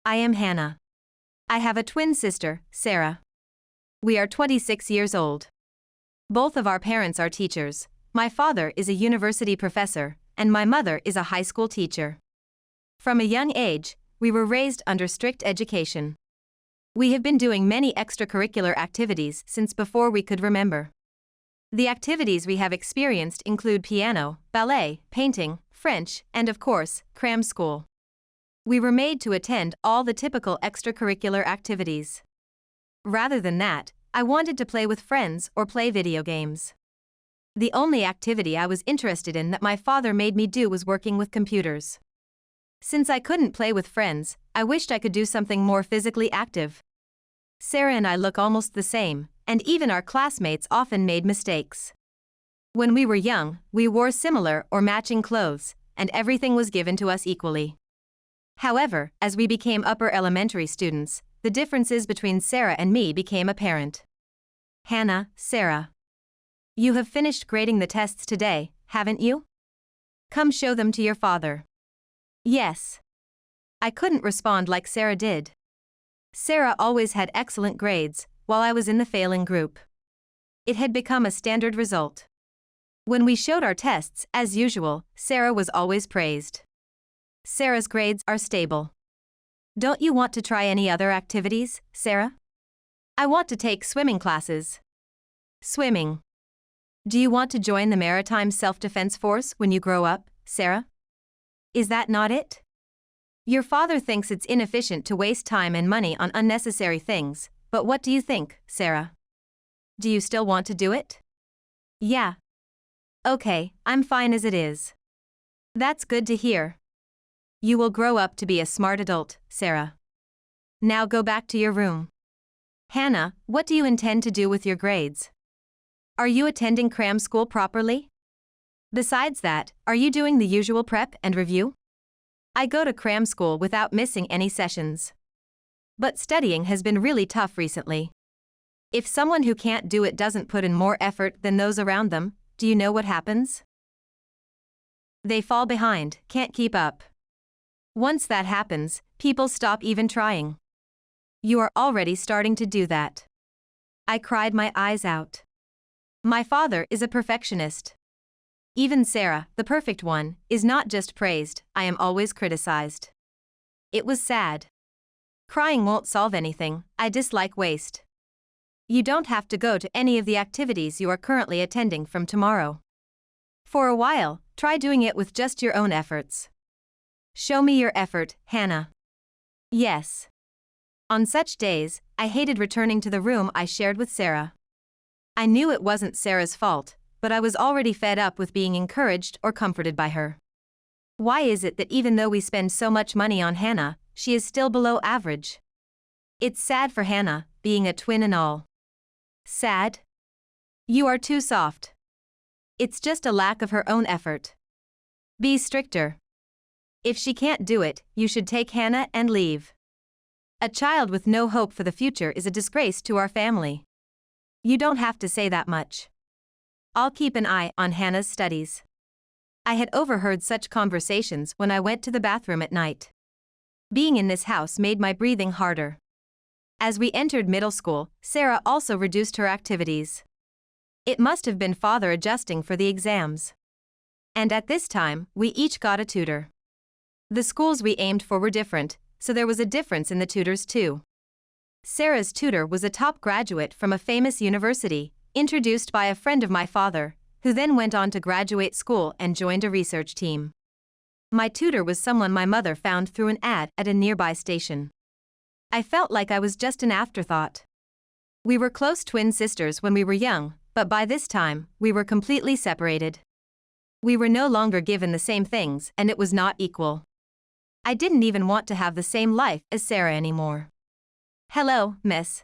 I am Hannah. I have a twin sister, Sarah. We are 26 years old. Both of our parents are teachers. My father is a university professor, and my mother is a high school teacher. From a young age, we were raised under strict education. We have been doing many extracurricular activities since before we could remember. The activities we have experienced include piano, ballet, painting, French, and of course, cram school. We were made to attend all the typical extracurricular activities. Rather than that, I wanted to play with friends or play video games. The only activity I was interested in that my father made me do was working with computers. Since I couldn't play with friends, I wished I could do something more physically active. Sarah and I look almost the same, and even our classmates often made mistakes. When we were young, we wore similar or matching clothes, and everything was given to us equally. However, as we became upper elementary students, the differences between Sarah and me became apparent. Hannah, Sarah. You have finished grading the tests today, haven't you? Come show them to your father. Yes. I couldn't respond like Sarah did. Sarah always had excellent grades, while I was in the failing group. It had become a standard result. When we showed our tests, as usual, Sarah was always praised. Sarah's grades are stable. Don't you want to try any other activities, Sarah? I want to take swimming classes. Swimming. Do you want to join the Maritime Self-Defense Force when you grow up, Sarah? Is that not it? Your father thinks it's inefficient to waste time and money on unnecessary things, but what do you think, Sarah? Do you still want to do it? Yeah. Okay, I'm fine as it is. That's good to hear. You will grow up to be a smart adult, Sarah. Now go back to your room. Hannah, what do you intend to do with your grades? Are you attending cram school properly? Besides that, are you doing the usual prep and review? I go to cram school without missing any sessions. But studying has been really tough recently. If someone who can't do it doesn't put in more effort than those around them, do you know what happens? They fall behind, can't keep up. Once that happens, people stop even trying. You are already starting to do that. I cried my eyes out. My father is a perfectionist. Even Sarah, the perfect one, is not just praised, I am always criticized. It was sad. Crying won't solve anything, I dislike waste. You don't have to go to any of the activities you are currently attending from tomorrow. For a while, try doing it with just your own efforts. Show me your effort, Hannah. Yes. On such days, I hated returning to the room I shared with Sarah. I knew it wasn't Sarah's fault, but I was already fed up with being encouraged or comforted by her. Why is it that even though we spend so much money on Hannah, she is still below average? It's sad for Hannah, being a twin and all. Sad? You are too soft. It's just a lack of her own effort. Be stricter. If she can't do it, you should take Hannah and leave. A child with no hope for the future is a disgrace to our family. You don't have to say that much. I'll keep an eye on Hannah's studies. I had overheard such conversations when I went to the bathroom at night. Being in this house made my breathing harder. As we entered middle school, Sarah also reduced her activities. It must have been father adjusting for the exams. And at this time, we each got a tutor. The schools we aimed for were different, so there was a difference in the tutors too. Sarah's tutor was a top graduate from a famous university, introduced by a friend of my father, who then went on to graduate school and joined a research team. My tutor was someone my mother found through an ad at a nearby station. I felt like I was just an afterthought. We were close twin sisters when we were young, but by this time, we were completely separated. We were no longer given the same things, and it was not equal. I didn't even want to have the same life as Sarah anymore. Hello, miss.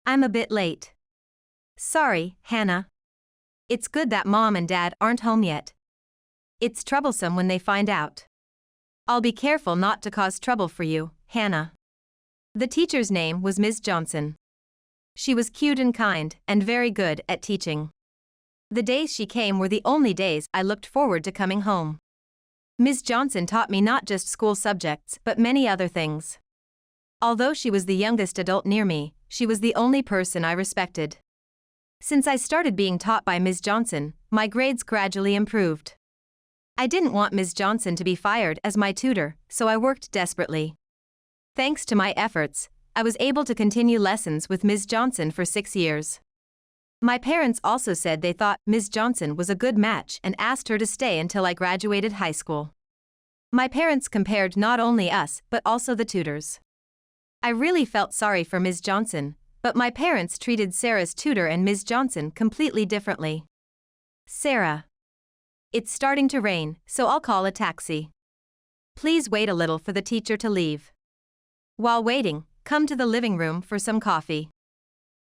I'm a bit late. Sorry, Hannah. It's good that mom and dad aren't home yet. It's troublesome when they find out. I'll be careful not to cause trouble for you, Hannah. The teacher's name was Ms. Johnson. She was cute and kind, and very good at teaching. The days she came were the only days I looked forward to coming home. Ms. Johnson taught me not just school subjects but many other things. Although she was the youngest adult near me, she was the only person I respected. Since I started being taught by Ms. Johnson, my grades gradually improved. I didn't want Ms. Johnson to be fired as my tutor, so I worked desperately. Thanks to my efforts, I was able to continue lessons with Ms. Johnson for 6 years. My parents also said they thought Ms. Johnson was a good match and asked her to stay until I graduated high school. My parents compared not only us but also the tutors. I really felt sorry for Ms. Johnson, but my parents treated Sarah's tutor and Ms. Johnson completely differently. Sarah. It's starting to rain, so I'll call a taxi. Please wait a little for the teacher to leave. While waiting, come to the living room for some coffee.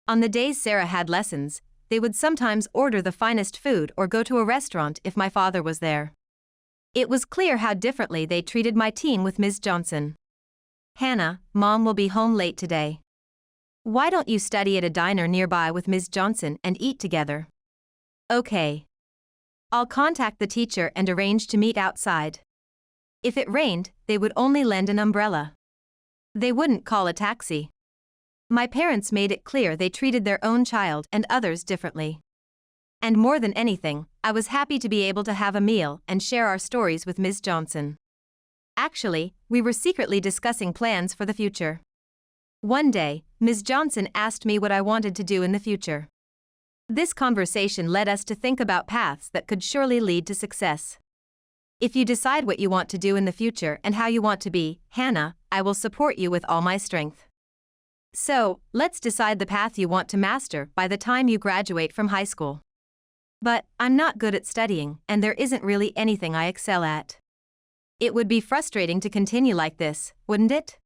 On the days Sarah had lessons, they would sometimes order the finest food or go to a restaurant if my father was there. It was clear how differently they treated my team with Ms. Johnson. Hannah, Mom will be home late today. Why don't you study at a diner nearby with Ms. Johnson and eat together? Okay. I'll contact the teacher and arrange to meet outside. If it rained, they would only lend an umbrella. They wouldn't call a taxi. My parents made it clear they treated their own child and others differently. And more than anything, I was happy to be able to have a meal and share our stories with Ms. Johnson. Actually, we were secretly discussing plans for the future. One day, Ms. Johnson asked me what I wanted to do in the future. This conversation led us to think about paths that could surely lead to success. If you decide what you want to do in the future and how you want to be, Hannah, I will support you with all my strength. So, let's decide the path you want to master by the time you graduate from high school. But, I'm not good at studying, and there isn't really anything I excel at. It would be frustrating to continue like this, wouldn't it?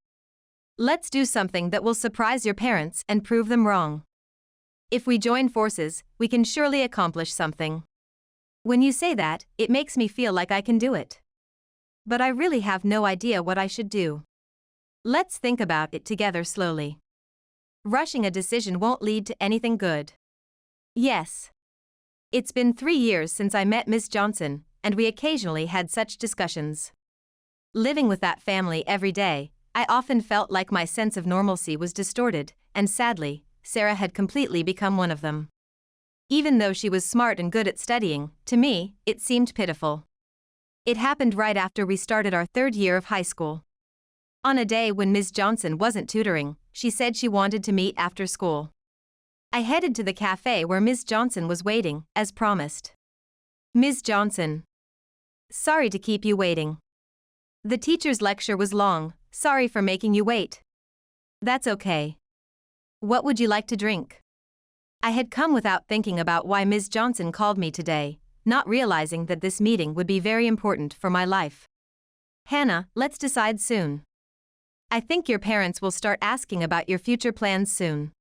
Let's do something that will surprise your parents and prove them wrong. If we join forces, we can surely accomplish something. When you say that, it makes me feel like I can do it. But I really have no idea what I should do. Let's think about it together slowly. Rushing a decision won't lead to anything good. Yes. It's been 3 years since I met Miss Johnson, and we occasionally had such discussions. Living with that family every day, I often felt like my sense of normalcy was distorted, and sadly, Sarah had completely become one of them. Even though she was smart and good at studying, to me, it seemed pitiful. It happened right after we started our 3rd year of high school. On a day when Ms. Johnson wasn't tutoring, she said she wanted to meet after school. I headed to the cafe where Ms. Johnson was waiting, as promised. Ms. Johnson. Sorry to keep you waiting. The teacher's lecture was long, sorry for making you wait. That's okay. What would you like to drink? I had come without thinking about why Ms. Johnson called me today, not realizing that this meeting would be very important for my life. Hannah, let's decide soon. I think your parents will start asking about your future plans soon.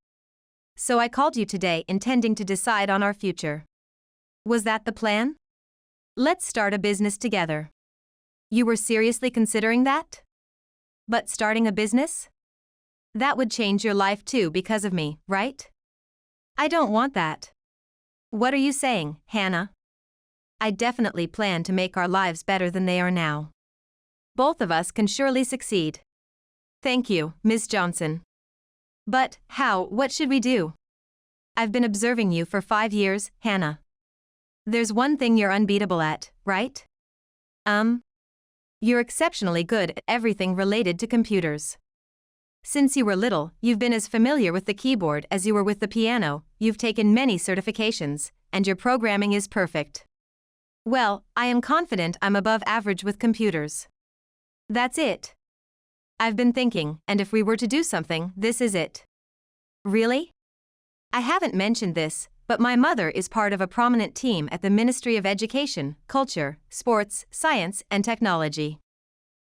So I called you today intending to decide on our future. Was that the plan? Let's start a business together. You were seriously considering that? But starting a business? That would change your life too because of me, right? I don't want that. What are you saying, Hannah? I definitely plan to make our lives better than they are now. Both of us can surely succeed. Thank you, Ms. Johnson. But, what should we do? I've been observing you for 5 years, Hannah. There's one thing you're unbeatable at, right? You're exceptionally good at everything related to computers. Since you were little, you've been as familiar with the keyboard as you were with the piano, you've taken many certifications, and your programming is perfect. Well, I am confident I'm above average with computers. That's it. I've been thinking, and if we were to do something, this is it. Really? I haven't mentioned this, but my mother is part of a prominent team at the Ministry of Education, Culture, Sports, Science, and Technology.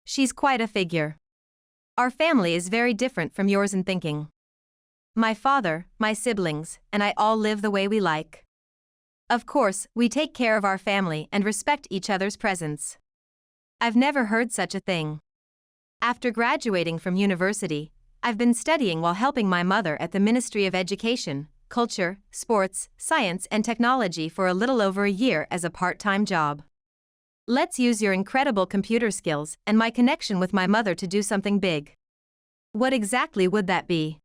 She's quite a figure. Our family is very different from yours in thinking. My father, my siblings, and I all live the way we like. Of course, we take care of our family and respect each other's presence. I've never heard such a thing. After graduating from university, I've been studying while helping my mother at the Ministry of Education, Culture, Sports, Science and Technology for a little over a year as a part-time job. Let's use your incredible computer skills and my connection with my mother to do something big. What exactly would that be?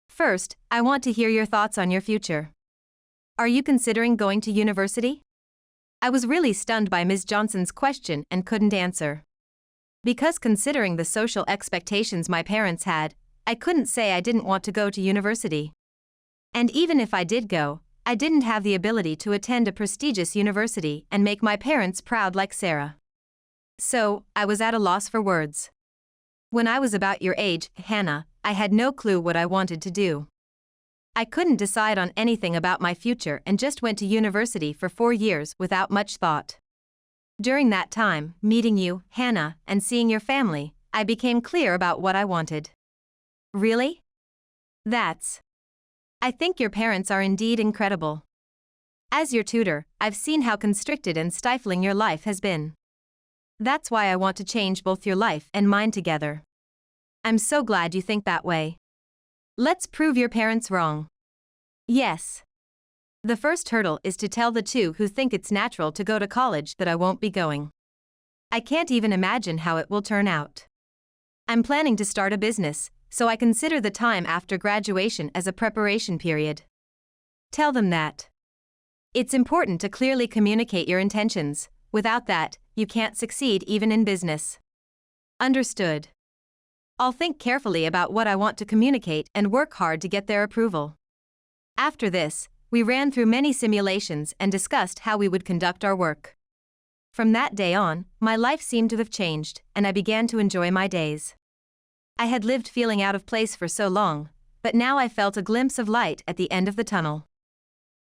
First, I want to hear your thoughts on your future. Are you considering going to university? I was really stunned by Ms. Johnson's question and couldn't answer. Because considering the social expectations my parents had, I couldn't say I didn't want to go to university. And even if I did go, I didn't have the ability to attend a prestigious university and make my parents proud like Sarah. So, I was at a loss for words. When I was about your age, Hannah, I had no clue what I wanted to do. I couldn't decide on anything about my future and just went to university for 4 years without much thought. During that time, meeting you, Hannah, and seeing your family, I became clear about what I wanted. Really? I think your parents are indeed incredible. As your tutor, I've seen how constricted and stifling your life has been. That's why I want to change both your life and mine together. I'm so glad you think that way. Let's prove your parents wrong. Yes. The first hurdle is to tell the two who think it's natural to go to college that I won't be going. I can't even imagine how it will turn out. I'm planning to start a business, so I consider the time after graduation as a preparation period. Tell them that. It's important to clearly communicate your intentions. Without that, you can't succeed even in business. Understood. I'll think carefully about what I want to communicate and work hard to get their approval. After this, we ran through many simulations and discussed how we would conduct our work. From that day on, my life seemed to have changed, and I began to enjoy my days. I had lived feeling out of place for so long, but now I felt a glimpse of light at the end of the tunnel.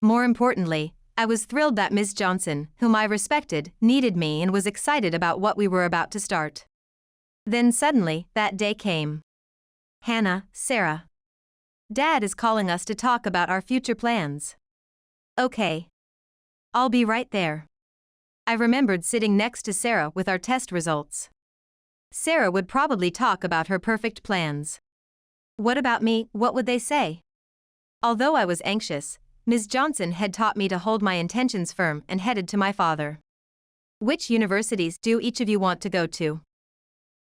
More importantly, I was thrilled that Ms. Johnson, whom I respected, needed me and was excited about what we were about to start. Then suddenly, that day came. Hannah, Sarah. Dad is calling us to talk about our future plans. Okay. I'll be right there. I remembered sitting next to Sarah with our test results. Sarah would probably talk about her perfect plans. What about me? What would they say? Although I was anxious, Ms. Johnson had taught me to hold my intentions firm and headed to my father. Which universities do each of you want to go to?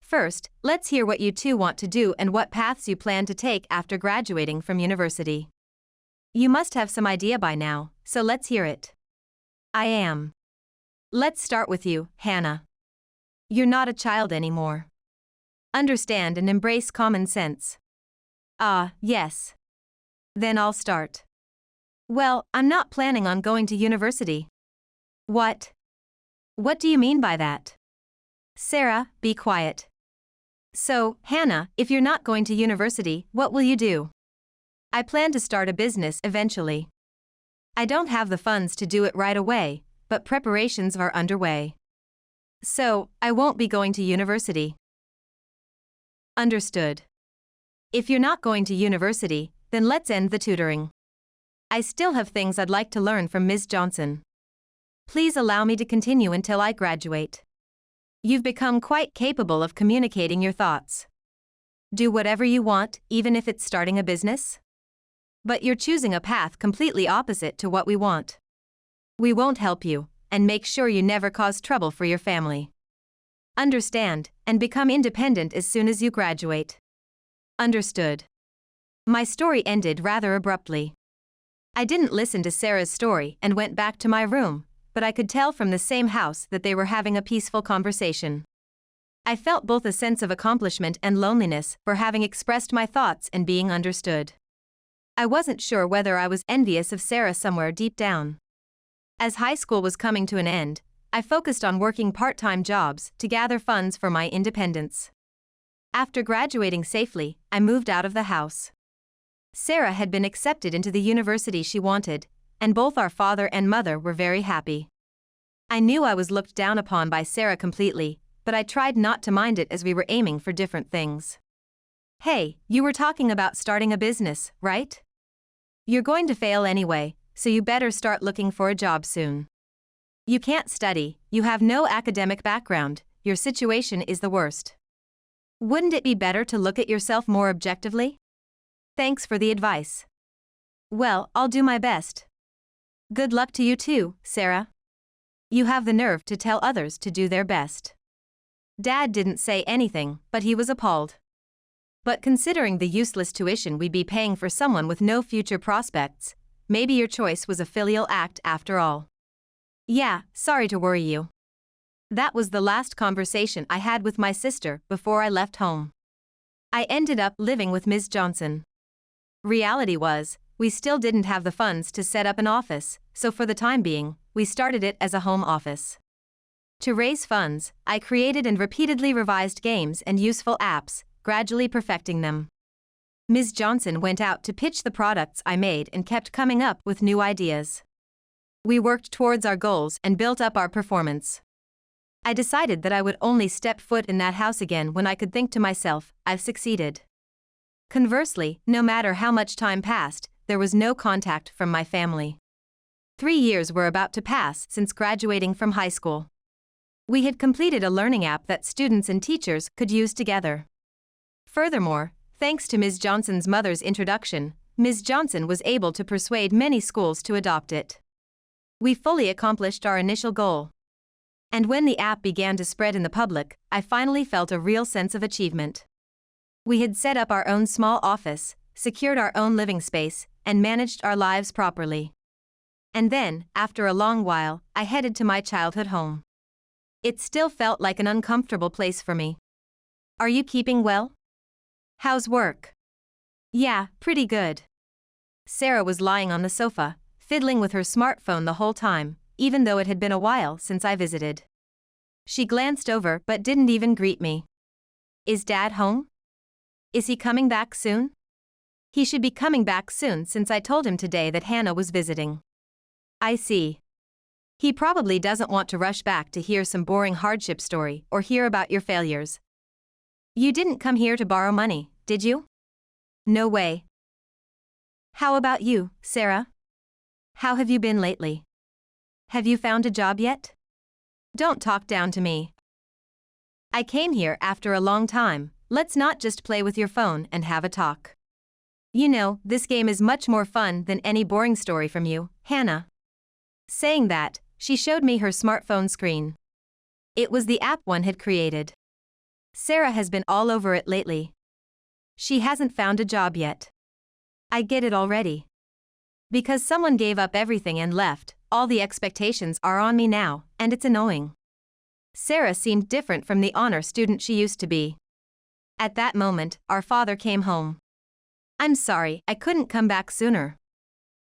First, let's hear what you two want to do and what paths you plan to take after graduating from university. You must have some idea by now, so let's hear it. I am. Let's start with you, Hannah. You're not a child anymore. Understand and embrace common sense. Yes. Then I'll start. Well, I'm not planning on going to university. What? What do you mean by that? Sarah, be quiet. So, Hannah, if you're not going to university, what will you do? I plan to start a business eventually. I don't have the funds to do it right away, but preparations are underway. So, I won't be going to university. Understood. If you're not going to university, then let's end the tutoring. I still have things I'd like to learn from Ms. Johnson. Please allow me to continue until I graduate. You've become quite capable of communicating your thoughts. Do whatever you want, even if it's starting a business. But you're choosing a path completely opposite to what we want. We won't help you, and make sure you never cause trouble for your family. Understand, and become independent as soon as you graduate. Understood. My story ended rather abruptly. I didn't listen to Sarah's story and went back to my room, but I could tell from the same house that they were having a peaceful conversation. I felt both a sense of accomplishment and loneliness for having expressed my thoughts and being understood. I wasn't sure whether I was envious of Sarah somewhere deep down. As high school was coming to an end, I focused on working part-time jobs to gather funds for my independence. After graduating safely, I moved out of the house. Sarah had been accepted into the university she wanted, and both our father and mother were very happy. I knew I was looked down upon by Sarah completely, but I tried not to mind it as we were aiming for different things. Hey, you were talking about starting a business, right? You're going to fail anyway, so you better start looking for a job soon. You can't study, you have no academic background, your situation is the worst. Wouldn't it be better to look at yourself more objectively? Thanks for the advice. Well, I'll do my best. Good luck to you too, Sarah. You have the nerve to tell others to do their best. Dad didn't say anything, but he was appalled. But considering the useless tuition we'd be paying for someone with no future prospects, maybe your choice was a filial act after all. Yeah, sorry to worry you. That was the last conversation I had with my sister before I left home. I ended up living with Ms. Johnson. Reality was, we still didn't have the funds to set up an office, so for the time being, we started it as a home office. To raise funds, I created and repeatedly revised games and useful apps, gradually perfecting them. Ms. Johnson went out to pitch the products I made and kept coming up with new ideas. We worked towards our goals and built up our performance. I decided that I would only step foot in that house again when I could think to myself, I've succeeded. Conversely, no matter how much time passed, there was no contact from my family. 3 years were about to pass since graduating from high school. We had completed a learning app that students and teachers could use together. Furthermore, thanks to Ms. Johnson's mother's introduction, Ms. Johnson was able to persuade many schools to adopt it. We fully accomplished our initial goal. And when the app began to spread in the public, I finally felt a real sense of achievement. We had set up our own small office, secured our own living space, and managed our lives properly. And then, after a long while, I headed to my childhood home. It still felt like an uncomfortable place for me. Are you keeping well? How's work? Yeah, pretty good. Sarah was lying on the sofa, fiddling with her smartphone the whole time, even though it had been a while since I visited. She glanced over but didn't even greet me. Is Dad home? Is he coming back soon? He should be coming back soon since I told him today that Hannah was visiting. I see. He probably doesn't want to rush back to hear some boring hardship story or hear about your failures. You didn't come here to borrow money, did you? No way. How about you, Sarah? How have you been lately? Have you found a job yet? Don't talk down to me. I came here after a long time, let's not just play with your phone and have a talk. You know, this game is much more fun than any boring story from you, Hannah. Saying that, she showed me her smartphone screen. It was the app one had created. Sarah has been all over it lately. She hasn't found a job yet. I get it already. Because someone gave up everything and left, all the expectations are on me now, and it's annoying. Sarah seemed different from the honor student she used to be. At that moment, our father came home. I'm sorry, I couldn't come back sooner.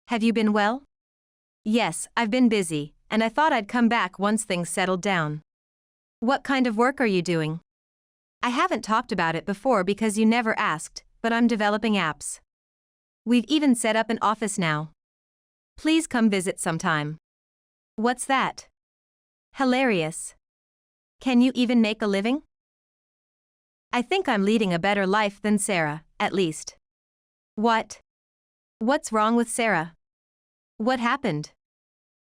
Have you been well? Yes, I've been busy, and I thought I'd come back once things settled down. What kind of work are you doing? I haven't talked about it before because you never asked, but I'm developing apps. We've even set up an office now. Please come visit sometime. What's that? Hilarious. Can you even make a living? I think I'm leading a better life than Sarah, at least. What? What's wrong with Sarah? What happened?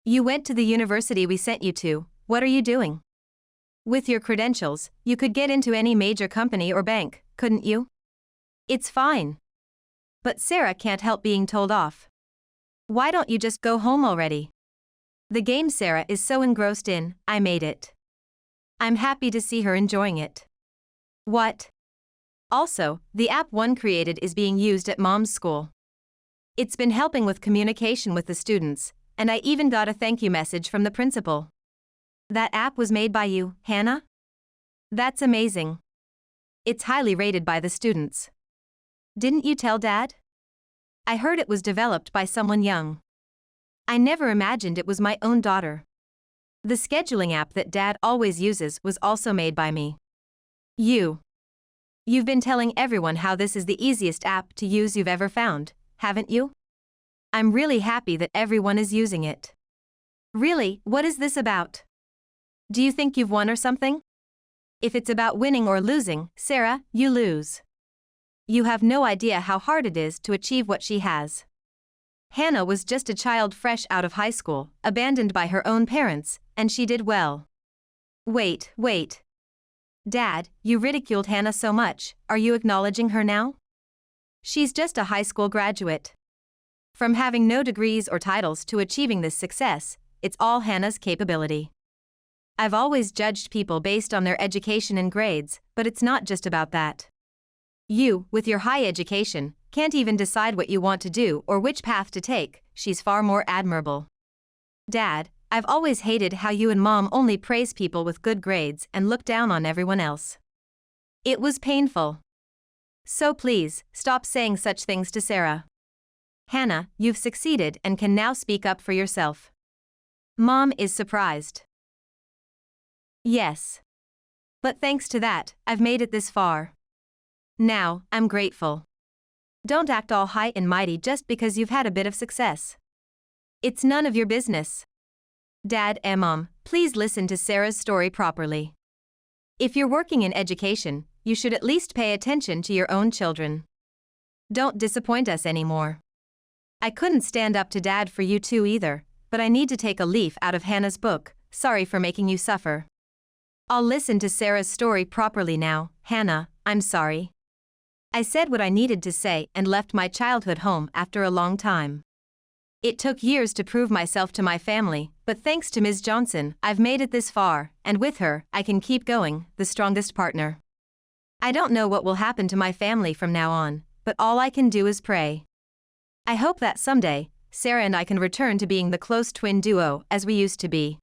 You went to the university we sent you to, what are you doing? With your credentials, you could get into any major company or bank, couldn't you? It's fine. But Sarah can't help being told off. Why don't you just go home already? The game Sarah is so engrossed in, I made it. I'm happy to see her enjoying it. What? Also, the app one created is being used at Mom's school. It's been helping with communication with the students, and I even got a thank you message from the principal. That app was made by you, Hannah? That's amazing. It's highly rated by the students. Didn't you tell Dad? I heard it was developed by someone young. I never imagined it was my own daughter. The scheduling app that Dad always uses was also made by me. You've been telling everyone how this is the easiest app to use you've ever found, haven't you? I'm really happy that everyone is using it. Really, what is this about? Do you think you've won or something? If it's about winning or losing, Sarah, you lose. You have no idea how hard it is to achieve what she has. Hannah was just a child fresh out of high school, abandoned by her own parents, and she did well. Wait. Dad, you ridiculed Hannah so much, are you acknowledging her now? She's just a high school graduate. From having no degrees or titles to achieving this success, it's all Hannah's capability. I've always judged people based on their education and grades, but it's not just about that. You, with your high education, can't even decide what you want to do or which path to take. She's far more admirable. Dad, I've always hated how you and Mom only praise people with good grades and look down on everyone else. It was painful. So please, stop saying such things to Sarah. Hannah, you've succeeded and can now speak up for yourself. Mom is surprised. Yes. But thanks to that, I've made it this far. Now, I'm grateful. Don't act all high and mighty just because you've had a bit of success. It's none of your business. Dad and Mom, please listen to Sarah's story properly. If you're working in education, you should at least pay attention to your own children. Don't disappoint us anymore. I couldn't stand up to Dad for you two either, but I need to take a leaf out of Hannah's book. Sorry for making you suffer. I'll listen to Sarah's story properly now. Hannah, I'm sorry. I said what I needed to say and left my childhood home after a long time. It took years to prove myself to my family, but thanks to Ms. Johnson, I've made it this far, and with her, I can keep going, the strongest partner. I don't know what will happen to my family from now on, but all I can do is pray. I hope that someday, Sarah and I can return to being the close twin duo as we used to be.